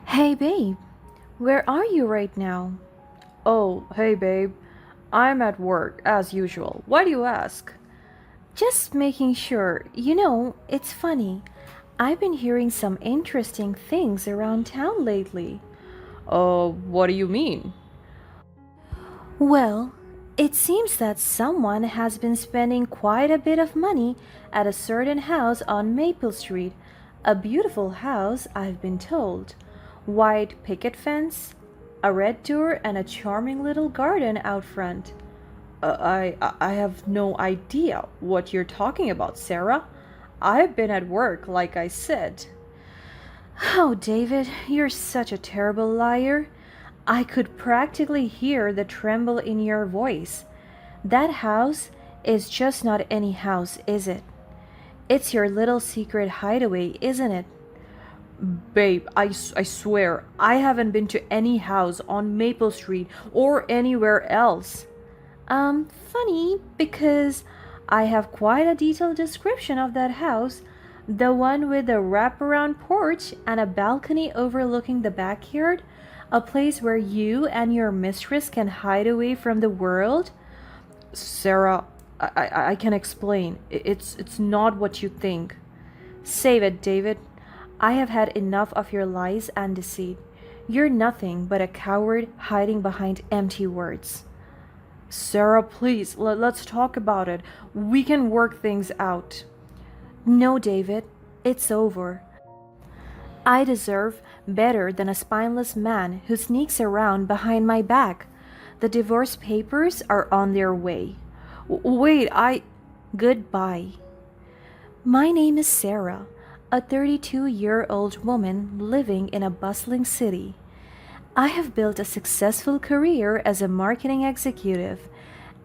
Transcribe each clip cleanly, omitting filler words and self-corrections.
Hey babe, where are you right now? Oh, hey babe. I'm at work, as usual. Why do you ask? Just making sure. It's funny. I've been hearing some interesting things around town lately. What do you mean? Well, it seems that someone has been spending quite a bit of money at a certain house on Maple Street. A beautiful house, I've been told. White picket fence, a red door, and a charming little garden out front. I have no idea what you're talking about, Sarah. I've been at work, like I said. Oh, David, you're such a terrible liar. I could practically hear the tremble in your voice. That house is just not any house, is it? It's your little secret hideaway, isn't it? Babe, I swear, I haven't been to any house on Maple Street or anywhere else. Funny, because I have quite a detailed description of that house. The one with the wraparound porch and a balcony overlooking the backyard. A place where you and your mistress can hide away from the world. Sarah, I can explain. It's not what you think. Save it, David. I have had enough of your lies and deceit. You're nothing but a coward hiding behind empty words. Sarah, please, let's talk about it. We can work things out. No, David, it's over. I deserve better than a spineless man who sneaks around behind my back. The divorce papers are on their way. Wait, Goodbye. My name is Sarah, a 32-year-old woman living in a bustling city. I have built a successful career as a marketing executive,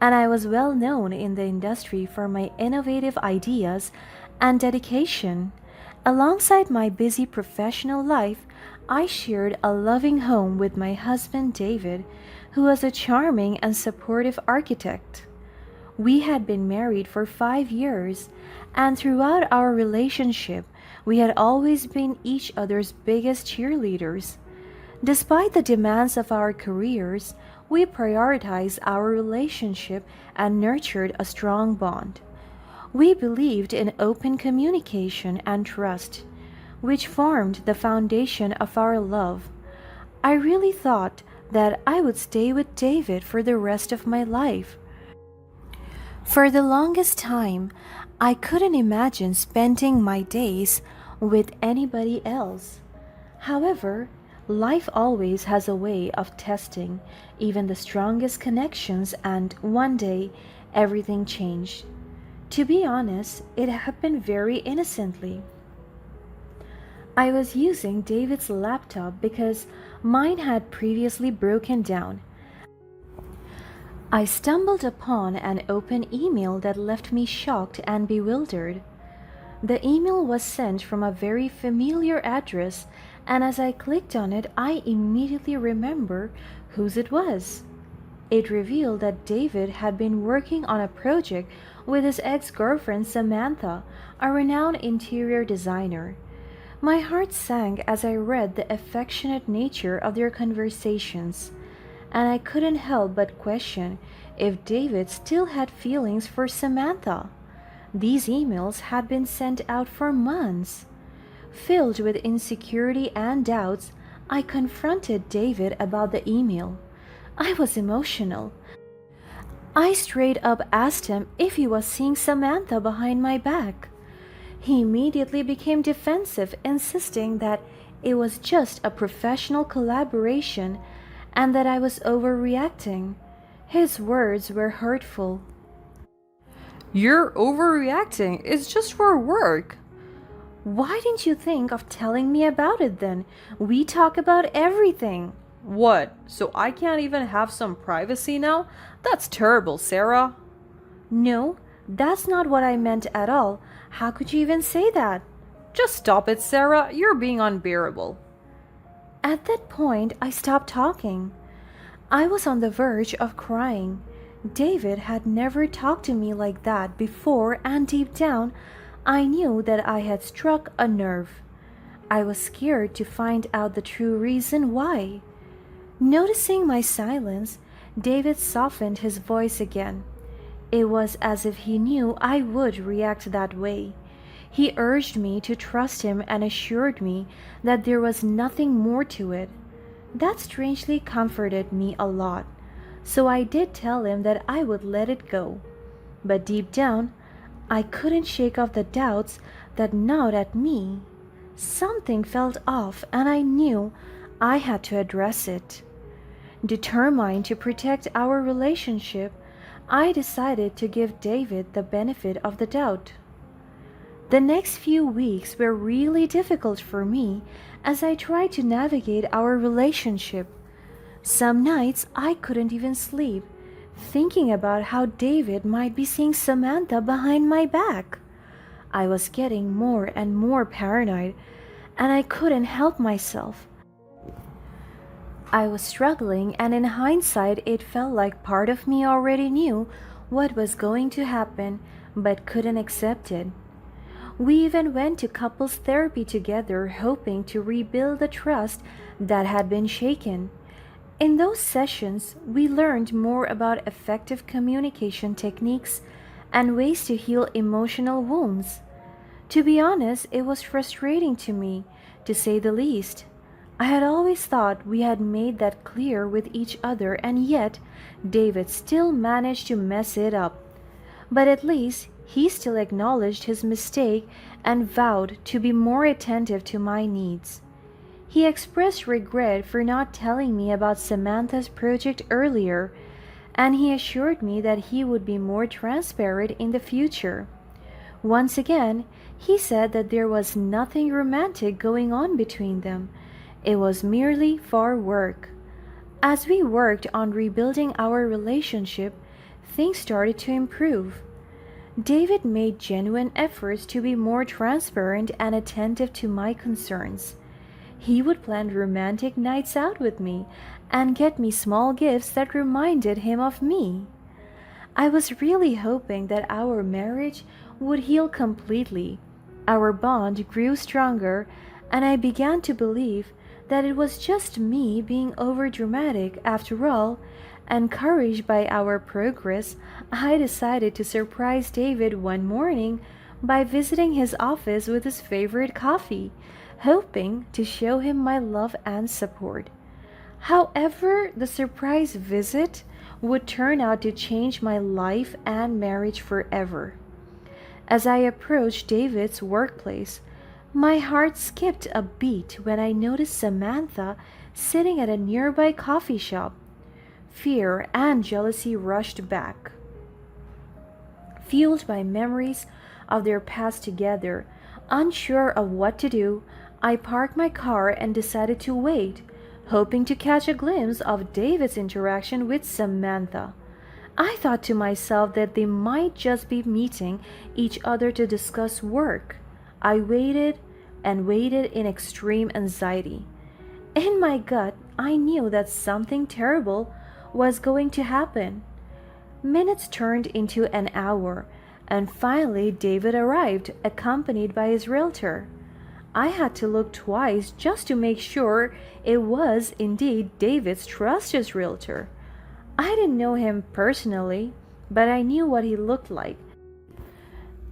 and I was well known in the industry for my innovative ideas and dedication. Alongside my busy professional life, I shared a loving home with my husband David, who was a charming and supportive architect. We had been married for 5 years, and throughout our relationship, we had always been each other's biggest cheerleaders. Despite the demands of our careers, we prioritized our relationship and nurtured a strong bond. We believed in open communication and trust, which formed the foundation of our love. I really thought that I would stay with David for the rest of my life. For the longest time, I couldn't imagine spending my days with anybody else. However, life always has a way of testing even the strongest connections, and one day everything changed. To be honest, it happened very innocently. I was using David's laptop because mine had previously broken down. I stumbled upon an open email that left me shocked and bewildered. The email was sent from a very familiar address, and as I clicked on it, I immediately remember whose it was. It revealed that David had been working on a project with his ex girlfriend Samantha, a renowned interior designer. My heart sank as I read the affectionate nature of their conversations, and I couldn't help but question if David still had feelings for Samantha. These emails had been sent out for months. Filled with insecurity and doubts, I confronted David about the email. I was emotional. I straight up asked him if he was seeing Samantha behind my back. He immediately became defensive, insisting that it was just a professional collaboration and that I was overreacting. His words were hurtful. you're overreacting. It's just for work. Why didn't you think of telling me about it then? We talk about everything. What? So I can't even have some privacy now? That's terrible, Sarah. No, that's not what I meant at all. How could you even say that? Just stop it, Sarah. You're being unbearable. At that point, I stopped talking. I was on the verge of crying. David had never talked to me like that before, and deep down, I knew that I had struck a nerve. I was scared to find out the true reason why. Noticing my silence, David softened his voice again. It was as if he knew I would react that way. He urged me to trust him and assured me that there was nothing more to it. That strangely comforted me a lot, so I did tell him that I would let it go. But deep down, I couldn't shake off the doubts that gnawed at me. Something felt off, and I knew I had to address it. Determined to protect our relationship, I decided to give David the benefit of the doubt. The next few weeks were really difficult for me as I tried to navigate our relationship. Some nights I couldn't even sleep, thinking about how David might be seeing Samantha behind my back. I was getting more and more paranoid, and I couldn't help myself. I was struggling, and in hindsight, it felt like part of me already knew what was going to happen but couldn't accept it. We even went to couples therapy together, hoping to rebuild the trust that had been shaken. In those sessions, we learned more about effective communication techniques and ways to heal emotional wounds. To be honest, it was frustrating to me, to say the least. I had always thought we had made that clear with each other, and yet David still managed to mess it up. But at least he still acknowledged his mistake and vowed to be more attentive to my needs. He expressed regret for not telling me about Samantha's project earlier, and he assured me that he would be more transparent in the future. Once again, he said that there was nothing romantic going on between them. It was merely for work. As we worked on rebuilding our relationship, things started to improve. David made genuine efforts to be more transparent and attentive to my concerns. He would plan romantic nights out with me and get me small gifts that reminded him of me. I was really hoping that our marriage would heal completely. Our bond grew stronger, and I began to believe that it was just me being overdramatic. After all. Encouraged by our progress, I decided to surprise David one morning by visiting his office with his favorite coffee, hoping to show him my love and support. However, the surprise visit would turn out to change my life and marriage forever. As I approached David's workplace, my heart skipped a beat when I noticed Samantha sitting at a nearby coffee shop. Fear and jealousy rushed back. Fueled by memories of their past together, unsure of what to do, I parked my car and decided to wait, hoping to catch a glimpse of David's interaction with Samantha. I thought to myself that they might just be meeting each other to discuss work. I waited and waited in extreme anxiety. In my gut, I knew that something terrible was going to happen. Minutes turned into an hour, and finally David arrived, accompanied by his realtor. I had to look twice just to make sure it was indeed David's trusted realtor. I didn't know him personally, but I knew what he looked like.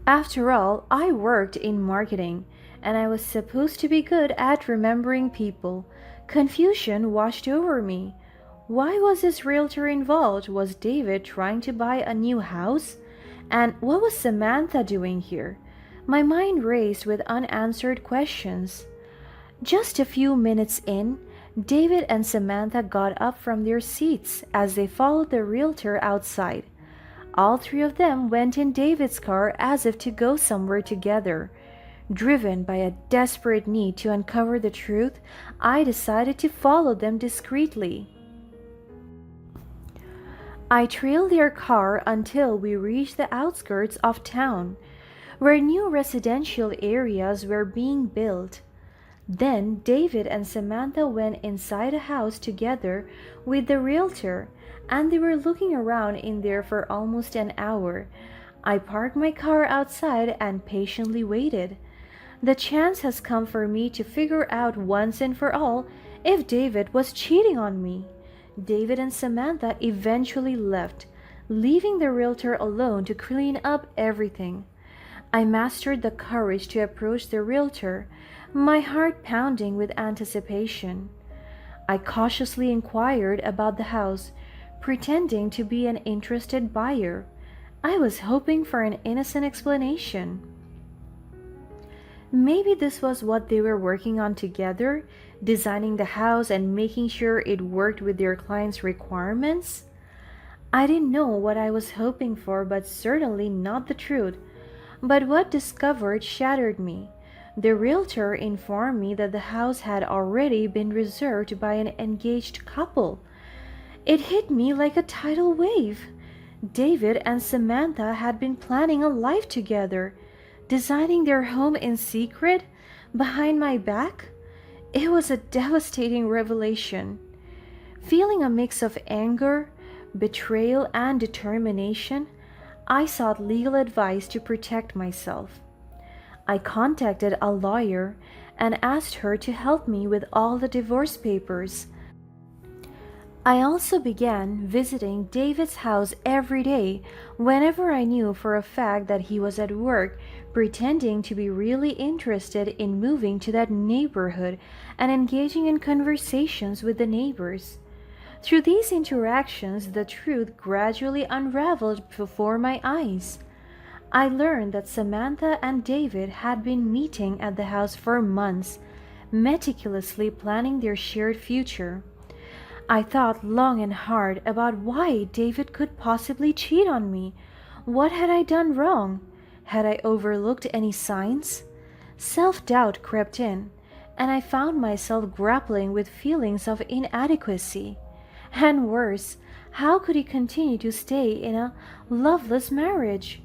After all, I worked in marketing, and I was supposed to be good at remembering people. Confusion washed over me. Why was this realtor involved? Was David trying to buy a new house? And what was Samantha doing here? My mind raced with unanswered questions. Just a few minutes in, David and Samantha got up from their seats as they followed the realtor outside. All three of them went in David's car as if to go somewhere together. Driven by a desperate need to uncover the truth, I decided to follow them discreetly. I trailed their car until we reached the outskirts of town, where new residential areas were being built. Then David and Samantha went inside a house together with the realtor, and they were looking around in there for almost an hour. I parked my car outside and patiently waited. The chance has come for me to figure out once and for all if David was cheating on me. David and Samantha eventually left, leaving the realtor alone to clean up everything. I mastered the courage to approach the realtor, my heart pounding with anticipation. I cautiously inquired about the house, pretending to be an interested buyer. I was hoping for an innocent explanation. Maybe this was what they were working on together, designing the house and making sure it worked with their client's requirements. I didn't know what I was hoping for, but certainly not the truth. But what discovered shattered me. The realtor informed me that the house had already been reserved by an engaged couple. It hit me like a tidal wave. David and Samantha had been planning a life together, designing their home in secret, behind my back. It was a devastating revelation. Feeling a mix of anger, betrayal, and determination, I sought legal advice to protect myself. I contacted a lawyer and asked her to help me with all the divorce papers. I also began visiting David's house every day whenever I knew for a fact that he was at work, pretending to be really interested in moving to that neighborhood and engaging in conversations with the neighbors. Through these interactions, the truth gradually unraveled before my eyes. I learned that Samantha and David had been meeting at the house for months, meticulously planning their shared future. I thought long and hard about why David could possibly cheat on me. What had I done wrong? Had I overlooked any signs? Self-doubt crept in, and I found myself grappling with feelings of inadequacy. And worse, how could he continue to stay in a loveless marriage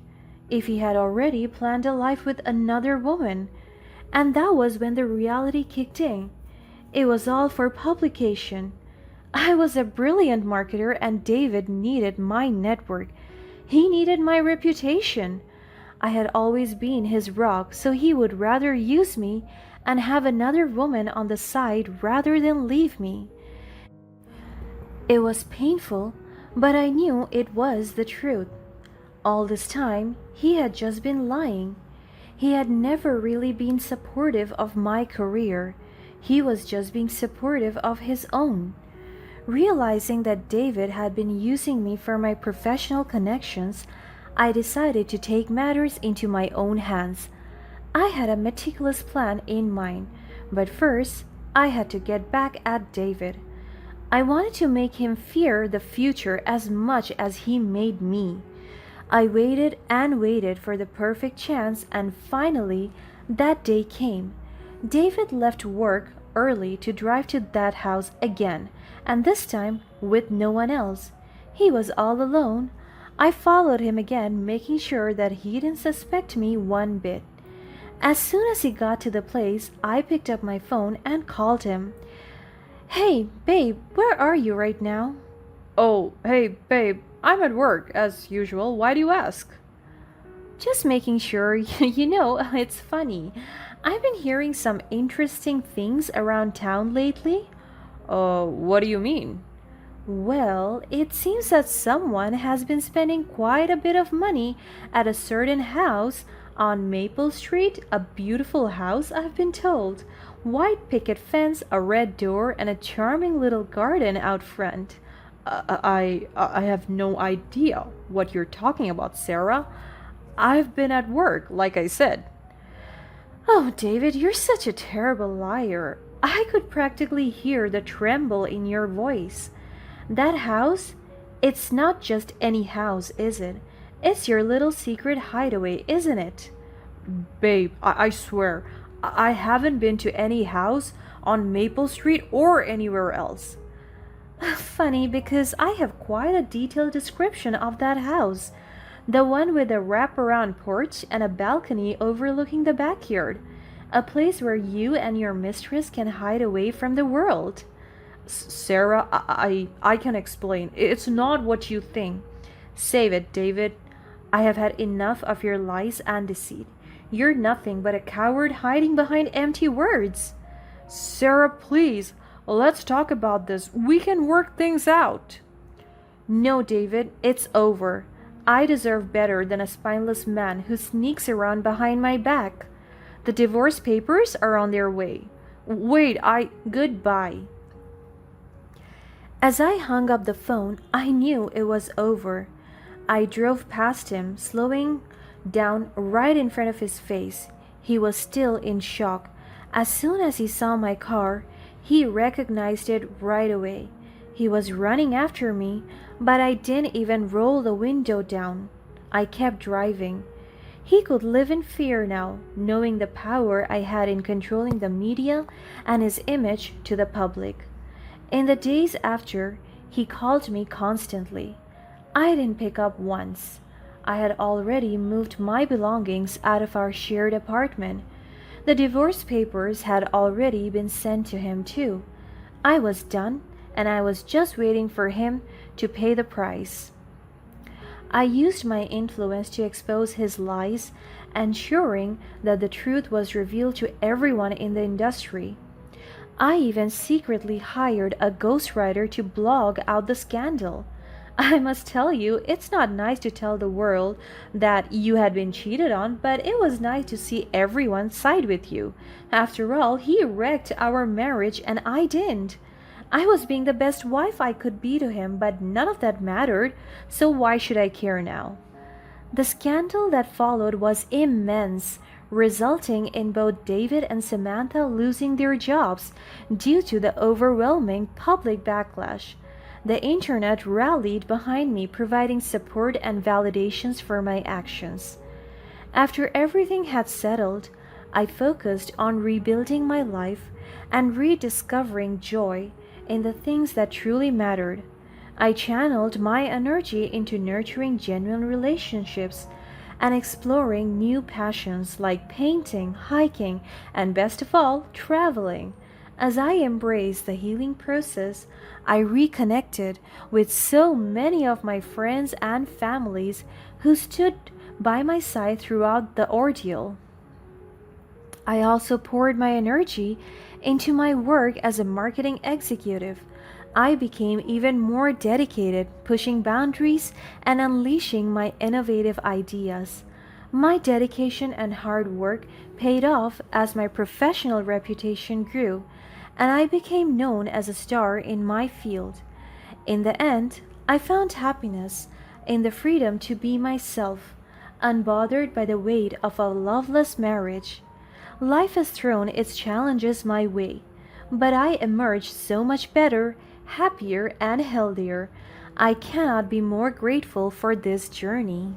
if he had already planned a life with another woman? And that was when the reality kicked in. It was all for publication. I was a brilliant marketer and David needed my network. He needed my reputation. I had always been his rock, so he would rather use me and have another woman on the side rather than leave me. It was painful, but I knew it was the truth. All this time, he had just been lying. He had never really been supportive of my career. He was just being supportive of his own. Realizing that David had been using me for my professional connections, I decided to take matters into my own hands. I had a meticulous plan in mind, but first, I had to get back at David. I wanted to make him fear the future as much as he made me. I waited and waited for the perfect chance, and finally, that day came. David left work early to drive to that house again, and this time with no one else. He was all alone. I followed him again, making sure that he didn't suspect me one bit. As soon as he got to the place, I picked up my phone and called him. "Hey, babe, where are you right now?" Oh, hey, babe, I'm at work, as usual. Why do you ask? "Just making sure." It's funny. I've been hearing some interesting things around town lately. What do you mean? Well, it seems that someone has been spending quite a bit of money at a certain house on Maple Street, a beautiful house, I've been told. White picket fence, a red door, and a charming little garden out front. I have no idea what you're talking about, Sarah. I've been at work, like I said. Oh, David, you're such a terrible liar. I could practically hear the tremble in your voice. That house? It's not just any house, is it? It's your little secret hideaway, isn't it? Babe, I swear, I haven't been to any house on Maple Street or anywhere else. Funny, because I have quite a detailed description of that house. The one with a wraparound porch and a balcony overlooking the backyard. A place where you and your mistress can hide away from the world. Sarah, I can explain. It's not what you think. Save it, David. I have had enough of your lies and deceit. You're nothing but a coward hiding behind empty words. Sarah, please, let's talk about this. We can work things out. No, David, it's over. I deserve better than a spineless man who sneaks around behind my back. The divorce papers are on their way. Wait, Goodbye. As I hung up the phone, I knew it was over. I drove past him, slowing down right in front of his face. He was still in shock. As soon as he saw my car, he recognized it right away. He was running after me, but I didn't even roll the window down. I kept driving. He could live in fear now, knowing the power I had in controlling the media and his image to the public. In the days after, he called me constantly. I didn't pick up once. I had already moved my belongings out of our shared apartment. The divorce papers had already been sent to him too. I was done, and I was just waiting for him to pay the price. I used my influence to expose his lies, ensuring that the truth was revealed to everyone in the industry. I even secretly hired a ghostwriter to blog out the scandal. I must tell you, it's not nice to tell the world that you had been cheated on, but it was nice to see everyone side with you. After all, he wrecked our marriage and I didn't. I was being the best wife I could be to him, but none of that mattered, so why should I care now? The scandal that followed was immense, resulting in both David and Samantha losing their jobs due to the overwhelming public backlash. The internet rallied behind me, providing support and validations for my actions. After everything had settled, I focused on rebuilding my life and rediscovering joy in the things that truly mattered. I channeled my energy into nurturing genuine relationships and exploring new passions like painting, hiking, and best of all, traveling. As I embraced the healing process, I reconnected with so many of my friends and families who stood by my side throughout the ordeal. I also poured my energy into my work as a marketing executive. I became even more dedicated, pushing boundaries and unleashing my innovative ideas. My dedication and hard work paid off as my professional reputation grew, and I became known as a star in my field. In the end, I found happiness in the freedom to be myself, unbothered by the weight of a loveless marriage. Life has thrown its challenges my way, but I emerged so much better, happier, and healthier. I cannot be more grateful for this journey.